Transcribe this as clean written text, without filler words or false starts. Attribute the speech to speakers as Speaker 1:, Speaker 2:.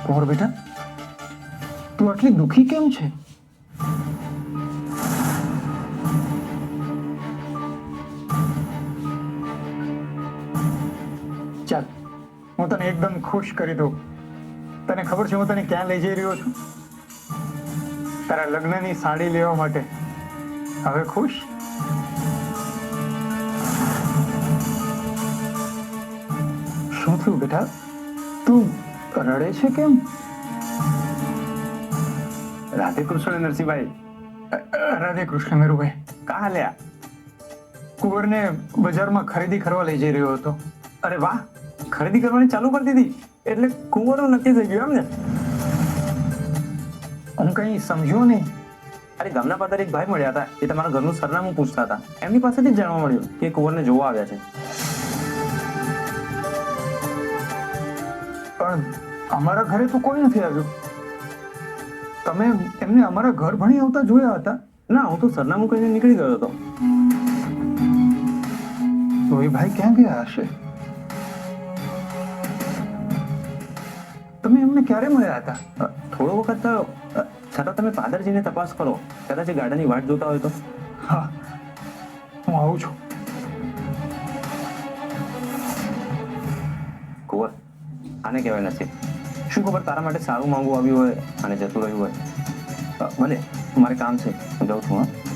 Speaker 1: કુંવર બેટા, તું આટલી દુખી કેમ છે? ચાલ, હું તને એકદમ ખુશ કરી દઉં. તને ખબર છે હું તને ક્યાં લઈ જઈ રહ્યો છું? તારા લગ્નની સાડી લેવા માટે. હવે ખુશ? શું થયું બેટા? તું રડે છે કેમ?
Speaker 2: રાધે કૃષ્ણ નરસિંહભાઈ.
Speaker 1: રાધે કૃષ્ણ મેરુભાઈ.
Speaker 2: કા હાલ્યા?
Speaker 1: કુંવરને બજારમાં ખરીદી કરવા લઈ જઈ રહ્યો હતો.
Speaker 2: અરે વાહ, ખરીદી કરવાની ચાલુ કરી દીધી એટલે કુંવરનું નક્કી થઈ ગયું એમ ને?
Speaker 1: હું કઈ સમજ્યો નહીં.
Speaker 2: અરે ગામના પાદર એક ભાઈ મળ્યા હતા, એ તમારા ઘરનું સરનામું પૂછતા હતા. એમની પાસેથી જ જાણવા મળ્યું કે કુંવરને જોવા આવ્યા છે.
Speaker 1: પણ અમારા ઘરે તો કોઈ નથી આવ્યું. તમે એમને અમારા ઘર ભણી આવતા જોયા હતા?
Speaker 2: ના, હું તો સરનામું કહીને નીકળી ગયો હતો.
Speaker 1: તો એ ભાઈ ક્યાં ગયા હશે? તમે એમને ક્યારે મળ્યા હતા?
Speaker 2: થોડો વખત થયો, છતાં તમે પાદર જઈને તપાસ કરો, કદાચ એ ગાડાની વાટ જોતા હોય તો.
Speaker 1: હા, હું આવું છું.
Speaker 2: કુંવર, આને કહેવાય નસીબ. શું ખબર તારા માટે સારું માંગવું આવ્યું હોય અને જતું રહ્યું હોય. ભલે, મારે કામ છે, હું જાઉં છું. હા.